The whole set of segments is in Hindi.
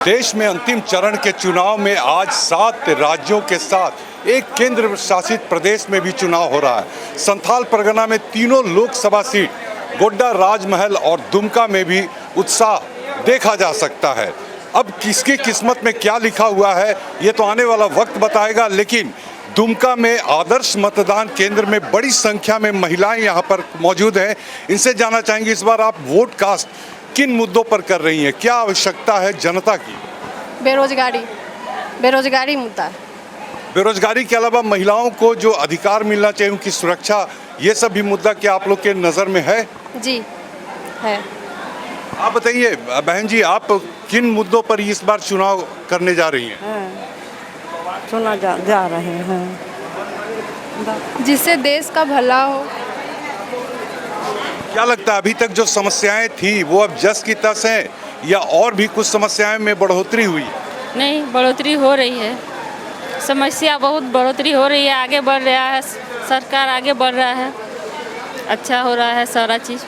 देश में अंतिम चरण के चुनाव में आज 7 राज्यों के साथ एक केंद्र शासित प्रदेश में भी चुनाव हो रहा है। संथाल परगना में तीनों लोकसभा सीट, गोड्डा, राजमहल और दुमका में भी उत्साह देखा जा सकता है। अब किसकी किस्मत में क्या लिखा हुआ है ये तो आने वाला वक्त बताएगा, लेकिन दुमका में आदर्श मतदान केंद्र में बड़ी संख्या में महिलाएं यहां पर मौजूद हैं। इनसे जानना चाहेंगे इस बार आप वोट कास्ट किन मुद्दों पर कर रही हैं, क्या आवश्यकता है जनता की? बेरोजगारी मुद्दा है। बेरोजगारी के अलावा महिलाओं को जो अधिकार मिलना चाहिए, उनकी सुरक्षा, ये सब भी मुद्दा क्या आप लोग के नज़र में है? जी है। आप बताइए बहन जी, आप किन मुद्दों पर इस बार चुनाव करने जा रही हैं? चुना जा रहे हैं जिससे देश का भला हो। क्या लगता है अभी तक जो समस्याएं थी वो अब जस की तस हैं या और भी कुछ समस्याएं में बढ़ोतरी हुई? नहीं, बढ़ोतरी हो रही है। समस्या बहुत बढ़ोतरी हो रही है, आगे बढ़ रहा है, सरकार आगे बढ़ रहा है, अच्छा हो रहा है सारा चीज़।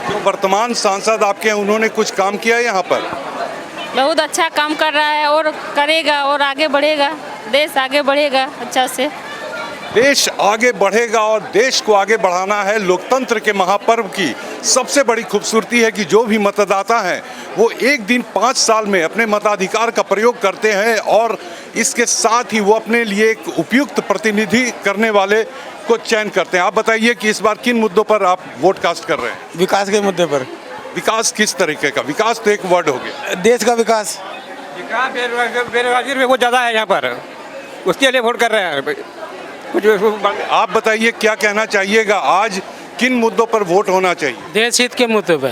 जो वर्तमान सांसद आपके हैं उन्होंने कुछ काम किया यहाँ पर? बहुत अच्छा काम कर रहा है और करेगा और आगे बढ़ेगा, देश आगे बढ़ेगा अच्छा से। देश आगे बढ़ेगा और देश को आगे बढ़ाना है। लोकतंत्र के महापर्व की सबसे बड़ी खूबसूरती है कि जो भी मतदाता हैं वो एक दिन 5 साल में अपने मताधिकार का प्रयोग करते हैं और इसके साथ ही वो अपने लिए एक उपयुक्त प्रतिनिधि करने वाले को चयन करते हैं। आप बताइए कि इस बार किन मुद्दों पर आप वोट कास्ट कर रहे हैं? विकास के मुद्दे पर। विकास किस तरीके का? विकास तो एक वर्ड हो गया। देश का विकास। बेरोजगारी बहुत ज़्यादा है यहाँ पर, उसके लिए वोट कर रहे हैं। आप बताइए क्या कहना चाहिएगा, आज किन मुद्दों पर वोट होना चाहिए? देश हित के मुद्दे पे,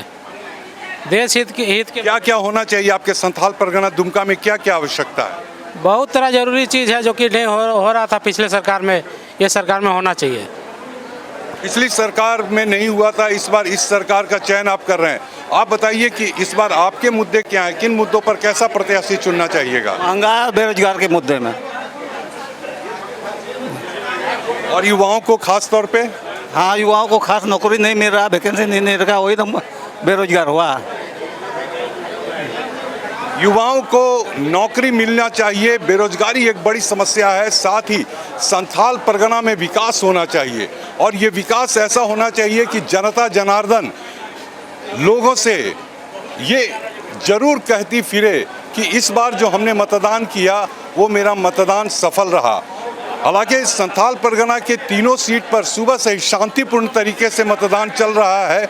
देश हित के क्या क्या होना चाहिए आपके संथाल परगना दुमका में? क्या क्या आवश्यकता है? बहुत तरह जरूरी चीज़ है जो कि नहीं हो रहा था पिछले सरकार में, ये सरकार में होना चाहिए। पिछली सरकार में नहीं हुआ था, इस बार इस सरकार का चयन आप कर रहे हैं। आप बताइए कि इस बार आपके मुद्दे क्या हैं, किन मुद्दों पर कैसा प्रत्याशी चुनना चाहिएगा? महंगाई, बेरोजगार के मुद्दे में। और युवाओं को खास तौर पे? हाँ, युवाओं को खास नौकरी नहीं मिल रहा, वैकेंसी नहीं मिल रहा, वही तो बेरोजगार हुआ। युवाओं को नौकरी मिलना चाहिए, बेरोजगारी एक बड़ी समस्या है। साथ ही संथाल परगना में विकास होना चाहिए और ये विकास ऐसा होना चाहिए कि जनता जनार्दन लोगों से ये जरूर कहती फिरे कि इस बार जो हमने मतदान किया वो मेरा मतदान सफल रहा। हालांकि संथाल परगना के तीनों सीट पर सुबह से ही शांतिपूर्ण तरीके से मतदान चल रहा है,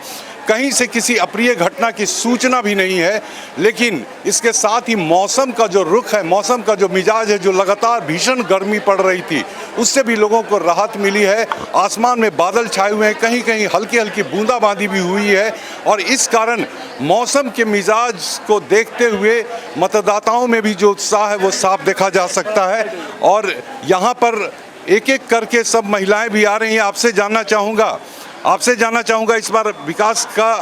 कहीं से किसी अप्रिय घटना की सूचना भी नहीं है। लेकिन इसके साथ ही मौसम का जो रुख है, मौसम का जो मिजाज है, जो लगातार भीषण गर्मी पड़ रही थी, उससे भी लोगों को राहत मिली है। आसमान में बादल छाए हुए हैं, कहीं कहीं हल्की हल्की बूंदाबांदी भी हुई है और इस कारण मौसम के मिजाज को देखते हुए मतदाताओं में भी जो उत्साह है वो साफ देखा जा सकता है। और यहाँ पर एक एक करके सब महिलाएं भी आ रही हैं। आपसे जानना चाहूँगा इस बार विकास का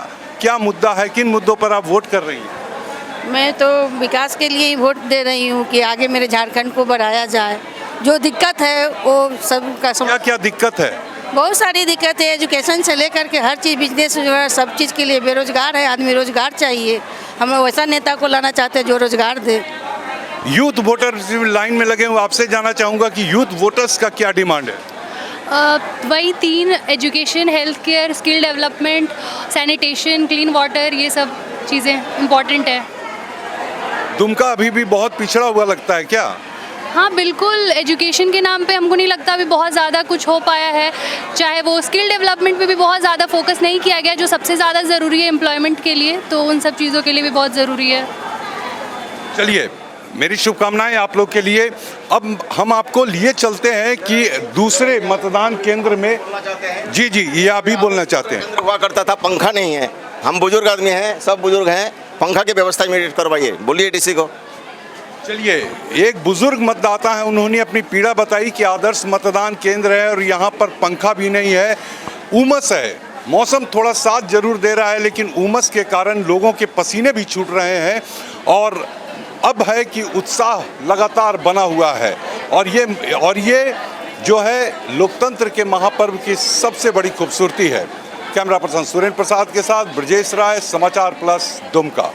क्या मुद्दा है, किन मुद्दों पर आप वोट कर रही हैं? मैं तो विकास के लिए ही वोट दे रही हूँ कि आगे मेरे झारखंड को बढ़ाया जाए। जो दिक्कत है वो सबका क्या दिक्कत है? बहुत सारी दिक्कत है, एजुकेशन से लेकर के हर चीज़, बिजनेस वगैरह सब चीज़ के लिए। बेरोजगार है आदमी, रोजगार चाहिए। हम वैसा नेता को लाना चाहते हैं जो रोजगार दे। यूथ वोटर लाइन में लगे हुए, आपसे जानना चाहूँगा कि यूथ वोटर्स का क्या डिमांड है? वही 3, education, health care, skill development, sanitation, clean water, ये सब चीज़ें इम्पॉर्टेंट है। दुमका अभी भी बहुत पिछड़ा हुआ लगता है क्या? हाँ बिल्कुल, एजुकेशन के नाम पे हमको नहीं लगता अभी बहुत ज़्यादा कुछ हो पाया है। चाहे वो स्किल डेवलपमेंट पे भी बहुत ज़्यादा फोकस नहीं किया गया, जो सबसे ज़्यादा ज़रूरी है एम्प्लॉयमेंट के लिए, तो उन सब चीज़ों के लिए भी बहुत ज़रूरी है। चलिए, मेरी शुभकामनाएं आप लोग के लिए। अब हम आपको लिए चलते हैं कि दूसरे मतदान केंद्र में। जी, ये आप भी बोलना चाहते हैं? हुआ करता था, पंखा नहीं है, हम बुजुर्ग आदमी हैं, सब बुजुर्ग हैं, पंखा की व्यवस्था इमीडिएट करवाइए, बोलिए डीसी को। चलिए, एक बुजुर्ग मतदाता है, उन्होंने अपनी पीड़ा बताई कि आदर्श मतदान केंद्र है और यहाँ पर पंखा भी नहीं है, उमस है। मौसम थोड़ा साथ जरूर दे रहा है लेकिन उमस के कारण लोगों के पसीने भी छूट रहे हैं और अब है कि उत्साह लगातार बना हुआ है और ये जो है लोकतंत्र के महापर्व की सबसे बड़ी खूबसूरती है। कैमरा पर्सन सुरेंद्र प्रसाद के साथ ब्रजेश राय, समाचार प्लस, दुमका।